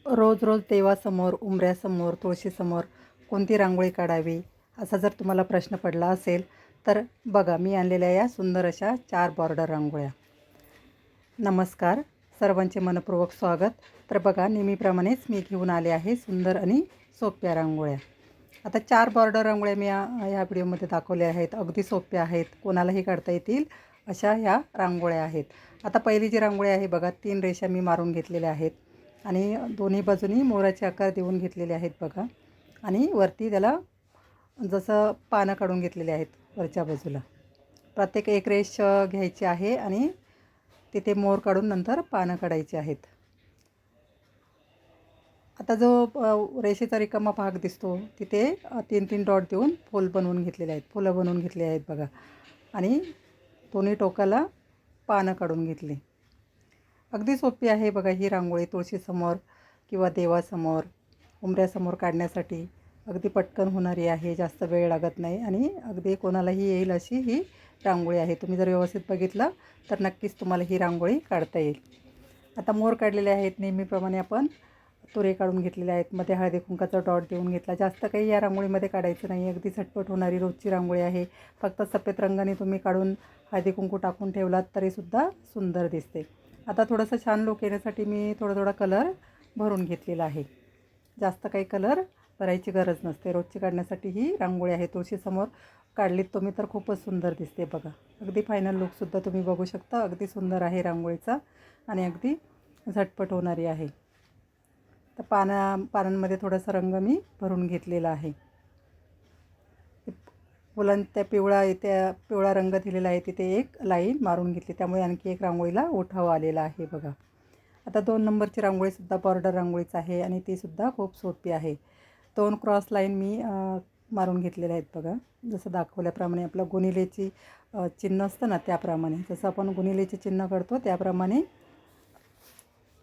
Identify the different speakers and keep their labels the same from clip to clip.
Speaker 1: रोज रोज देवासमोर, उंबऱ्यासमोर, तुळशीसमोर कोणती रांगोळी काढावी असा जर तुम्हाला प्रश्न पडला असेल तर बघा, मी आणलेल्या या सुंदर अशा 4 बॉर्डर रांगोळ्या. नमस्कार, सर्वांचे मनपूर्वक स्वागत. तर बघा, नेहमीप्रमाणेच मी घेऊन आले आहे सुंदर आणि सोप्या रांगोळ्या. आता 4 बॉर्डर रांगोळ्या मी या व्हिडिओमध्ये दाखवल्या आहेत. अगदी सोप्या आहेत, कोणालाही काढता येतील अशा ह्या रांगोळ्या आहेत. आता पहिली जी रांगोळी आहे बघा, 3 रेषा मी मारून घेतलेल्या आहेत आणि दोन्ही बाजूनी मोराचे आकार देऊन घेतलेले आहेत बघा. आणि वरती त्याला जसं पानं काढून घेतलेले आहेत वरच्या बाजूला. प्रत्येक एक रेष घ्यायची आहे आणि तिथे मोर काढून नंतर पानं काढायची आहेत. आता जो रेषेचा रिकामा भाग दिसतो तिथे 3-3 डॉट देऊन फुलं बनवून घेतले आहेत बघा. आणि दोन्ही टोकाला पानं काढून घेतली. अगदी सोपी आहे बघा ही रांगोळी. तुळशीसमोर किंवा देवासमोर, उंबऱ्यासमोर काढण्यासाठी अगदी पटकन होणारी आहे, जास्त वेळ लागत नाही आणि अगदी कोणालाही येईल अशी ही रांगोळी आहे. तुम्ही जर व्यवस्थित बघितलं तर नक्कीच तुम्हाला ही रांगोळी काढता येईल. आता मोर काढलेले आहेत. नेहमीप्रमाणे आपण तुरे काढून घेतलेले आहेत. मध्ये हळदी कुंकाचा डॉट देऊन घेतला. जास्त काही या रांगोळीमध्ये काढायचं नाही. अगदी झटपट होणारी रोजची रांगोळी आहे. फक्त सफेद रंगाने तुम्ही काढून हळदी कुंकू टाकून ठेवलात तरीसुद्धा सुंदर दिसते. आता थोडंसं छान लूक येण्यासाठी मी थोडा कलर भरून घेतलेला आहे. जास्त काही कलर भरायची गरज नसते. रोजची काढण्यासाठी ही रांगोळी आहे. तुळशीसमोर काढलीत तुम्ही तर खूपच सुंदर दिसते बघा. अगदी फायनल लूकसुद्धा तुम्ही बघू शकता. अगदी सुंदर आहे रांगोळीचा आणि अगदी झटपट होणारी आहे. तर पानांमध्ये थोडासा रंग मी भरून घेतलेला आहे. फुलांच्या पिवळा रंग दिलेला आहे तिथे एक लाईन मारून घेतली, त्यामुळे आणखी एक रांगोळीला उठाव आलेला आहे बघा. आता 2 नंबरची रांगोळीसुद्धा बॉर्डर रांगोळीच आहे आणि तीसुद्धा खूप सोपी आहे. 2 क्रॉस लाईन मी मारून घेतलेल्या आहेत बघा. जसं दाखवल्याप्रमाणे आपलं गुणिलेची चिन्ह असतं ना, त्याप्रमाणे जसं आपण गुणिलेचे चिन्ह करतो त्याप्रमाणे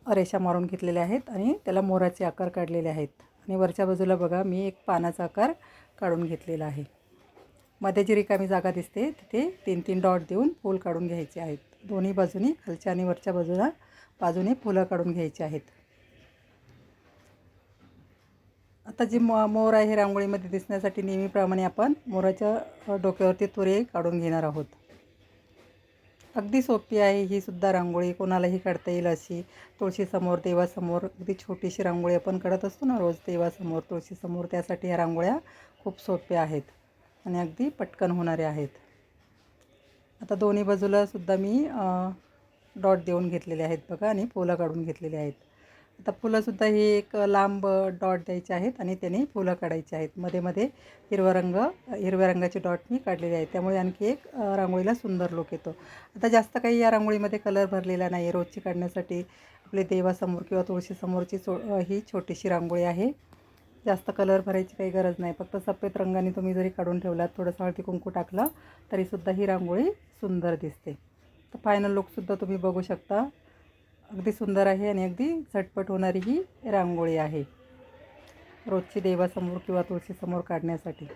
Speaker 1: रेषा मारून घेतलेल्या आहेत आणि त्याला मोराचे आकार काढलेले आहेत. आणि वरच्या बाजूला बघा, मी एक पानाचा आकार काढून घेतलेला आहे. मध्ये जी रिकामी जागा दिसते तिथे 3-3 डॉट देऊन फूल काढून घ्यायचे आहेत. दोन्ही बाजूनी, खालच्या आणि वरच्या बाजूने फुलं काढून घ्यायची आहेत. आता जी मोर आहे रांगोळीमध्ये दिसण्यासाठी नेहमीप्रमाणे आपण मोराच्या डोक्यावरती तुरे काढून घेणार आहोत. अगदी सोपी आहे ही सुद्धा रांगोळी, कोणालाही काढता येईल अशी. तुळशीसमोर, देवासमोर अगदी छोटीशी रांगोळी आपण काढत असतो ना रोज देवासमोर, तुळशीसमोर, त्यासाठी ह्या रांगोळ्या खूप सोप्या आहेत आणि अगदी पटकन होणाऱ्या आहेत. आता दोन्ही बाजूला सुद्धा मी डॉट देऊन घेतलेले आहेत बघा आणि फुलं काढून घेतलेली आहेत. आता फुलंसुद्धा ही एक लांब डॉट द्यायचे आहेत आणि त्याने फुलं काढायची आहेत. मध्ये हिरव्या रंगाचे डॉट मी काढलेले आहेत, त्यामुळे आणखी एक रांगोळीला सुंदर लूक येतो. आता जास्त काही या रांगोळीमध्ये कलर भरलेला नाही. रोजची काढण्यासाठी आपले देवासमोर किंवा तुळशीसमोरची ही छोटीशी रांगोळी आहे. जास्त कलर भरायची काही गरज नाही. फक्त सफेद रंगाने तुम्ही जरी काढून ठेवलात, थोडंसं हळदी कुंकू टाकलं तरीसुद्धा ही रांगोळी सुंदर दिसते. तर फायनल लूकसुद्धा तुम्ही बघू शकता. अगदी सुंदर आहे आणि अगदी झटपट होणारी ही रांगोळी आहे रोजची देवासमोर किंवा तुळशीसमोर काढण्यासाठी.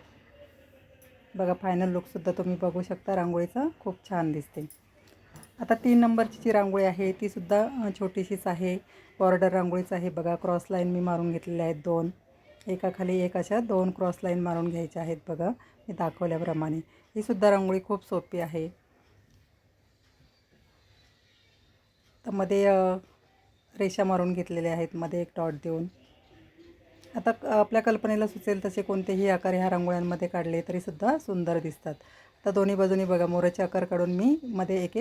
Speaker 1: बघा, फायनल लूकसुद्धा तुम्ही बघू शकता. रांगोळीचा खूप छान दिसते. आता 3 नंबरची जी रांगोळी आहे तीसुद्धा छोटीशीच आहे. बॉर्डर रांगोळीच आहे बघा. क्रॉस लाईन मी मारून घेतलेल्या आहेत 2. एकाखाली एक अशा 2 क्रॉस लाईन मारून घ्यायच्या आहेत बघा, मी दाखवल्याप्रमाणे. ही सुद्धा रांगोळी खूप सोपी आहे. तर मध्ये रेषा मारून घेतलेल्या आहेत, मध्ये एक डॉट देऊन. आता आपल्या कल्पनेला सुचेल तसे कोणतेही आकार ह्या रांगोळ्यांमध्ये काढले तरीसुद्धा सुंदर दिसतात. तर दोन्ही बाजूनी बघा, मोराचे आकार काढून मी मध्ये एक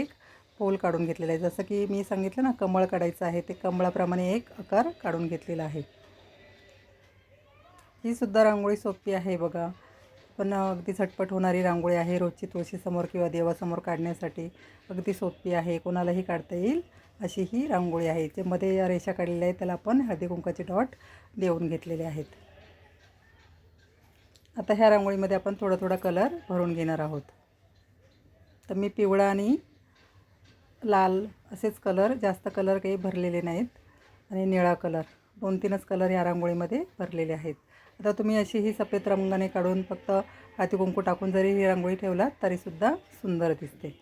Speaker 1: फूल काढून घेतलेलं आहे. जसं की मी सांगितलं ना, कमळ काढायचं आहे, ते कमळाप्रमाणे एक आकार काढून घेतलेला आहे. ही सुद्धा रांगोळी सोपी आहे बघा, पण अगदी झटपट होणारी रांगोळी आहे. रोजची तुळशीसमोर किंवा देवासमोर काढण्यासाठी अगदी सोपी आहे, कोणालाही काढता येईल अशी ही रांगोळी आहे. जे मध्ये रेषा काढलेल्या आहेत त्याला आपण हळदी कुंकाचे डॉट देऊन घेतलेले आहेत. आता ह्या रांगोळीमध्ये आपण थोडा कलर भरून घेणार आहोत. तर मी पिवळा आणि लाल असेच कलर, जास्त कलर काही भरलेले नाहीत, आणि निळा कलर, 2-3च कलर ह्या रांगोळीमध्ये भरलेले आहेत. आता तुम्ही अशी ही सफेद रंगाने काढून फक्त हळदी कुंकू टाकून जरी ही रांगोळी ठेवलात तरीसुद्धा सुंदर दिसते.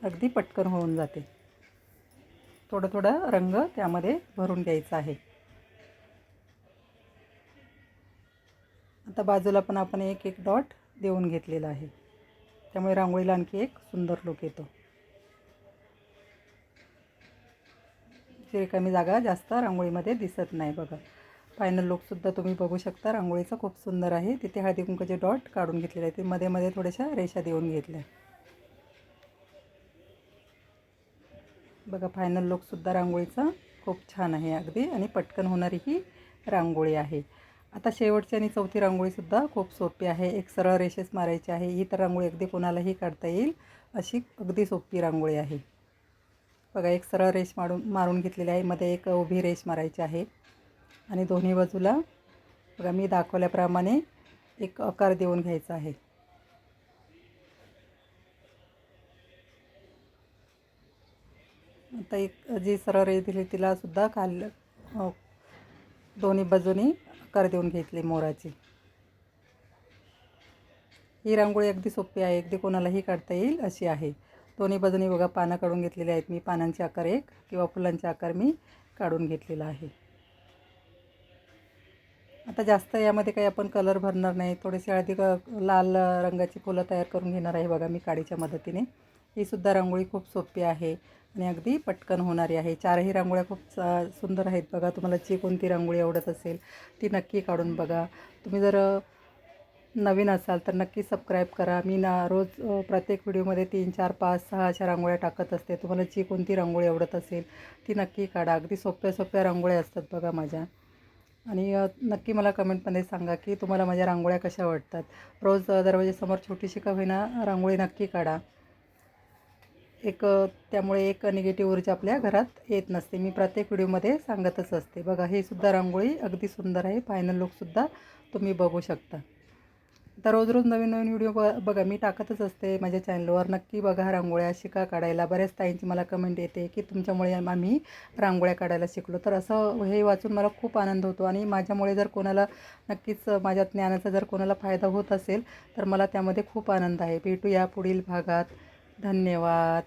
Speaker 1: अगदी पटकन होऊन जाते. थोडा रंग त्यामध्ये भरून घ्यायचा आहे. आता बाजूला पण आपण एक एक डॉट देऊन घेतलेला आहे, त्यामुळे रांगोळीला आणखी एक सुंदर लुक येतो. रिकामी जागा जास्त रांगोळीमध्ये दिसत नाही. बघा फायनल लुकसुद्धा तुम्ही बघू शकता. रांगोळीचा खूप सुंदर आहे. तिथे हळदी कुंकूचे डॉट काढून घेतलेले आहे, ते मध्ये मध्ये थोड्याशा रेषा देऊन घेतल्या. बघा फायनल लुकसुद्धा रांगोळीचा खूप छान आहे अगदी, आणि पटकन होणारी ही रांगोळी आहे. आता शेवटची आणि चौथी रांगोळीसुद्धा खूप सोपी आहे. एक सरळ रेषेस मारायची आहे. ही तर रांगोळी अगदी कोणालाही काढता येईल अशी अगदी सोपी रांगोळी आहे. बघा एक सरळ रेष मारून घेतलेली आहे, मध्ये एक उभी रेष मारायची आहे, आणि दोन्ही बाजूला बघा मी दाखवल्याप्रमाणे एक आकार देऊन घ्यायचा आहे. आता एक जी सरळ रेष दिली तिला सुद्धा दोन्ही बाजूनी आकार देऊन घेतली मोराची. ही रांगोळी अगदी सोपी आहे, अगदी कोणालाही काढता येईल अशी आहे. दोन्ही बाजूनी बघा पानं काढून घेतलेली आहेत मी. पानांचे आकार एक किंवा फुलांचे आकार मी काढून घेतलेला आहे. आता जास्त यामध्ये काही आपण कलर भरणार नाही. थोडेसे हळदी लाल रंगाची फुलं तयार करून घेणार आहे बघा मी काडीच्या मदतीने. ही सुद्धा रांगोळी खूप सोपी आहे आणि अगदी पटकन होणारी आहे. चारही रांगोळ्या खूप सुंदर आहेत बघा. तुम्हाला जी कोणती रांगोळी आवडत असेल ती नक्की काढून बघा. तुम्ही जर नवीन असाल तर नक्की सबस्क्राईब करा. मी रोज प्रत्येक व्हिडिओमध्ये 3, 4, 5, 6 अशा रांगोळ्या टाकत असते. तुम्हाला जी कोणती रांगोळी आवडत असेल ती नक्की काढा. अगदी सोप्या सोप्या रांगोळ्या असतात बघा माझ्या. आणि नक्की मला कमेंटमध्ये सांगा की तुम्हाला माझ्या रांगोळ्या कशा वाटतात. रोज दरवाजासमोर छोटीशी का होईना रांगोळी नक्की काढा. त्यामुळे एक निगेटिव्ह ऊर्जा आपल्या घरात येत नसते. मी प्रत्येक व्हिडिओमध्ये सांगतच असते. बघा हे सुद्धा रांगोळी अगदी सुंदर आहे. फायनल लुकसुद्धा तुम्ही बघू शकता. तर रोज रोज नवीन नवीन व्हिडिओ बघा मी टाकतच असते माझ्या चॅनलवर. नक्की बघा रांगोळ्या शिका काढायला. बऱ्याच ताईंची मला कमेंट येते की तुमच्यामुळे आम्ही रांगोळ्या काढायला शिकलो. तर असं हे वाचून मला खूप आनंद होतो, आणि माझ्यामुळे जर कोणाला नक्कीच माझ्या ज्ञानाचा जर कोणाला फायदा होत असेल तर मला त्यामध्ये खूप आनंद आहे. भेटूया पुढील भागात. धन्यवाद.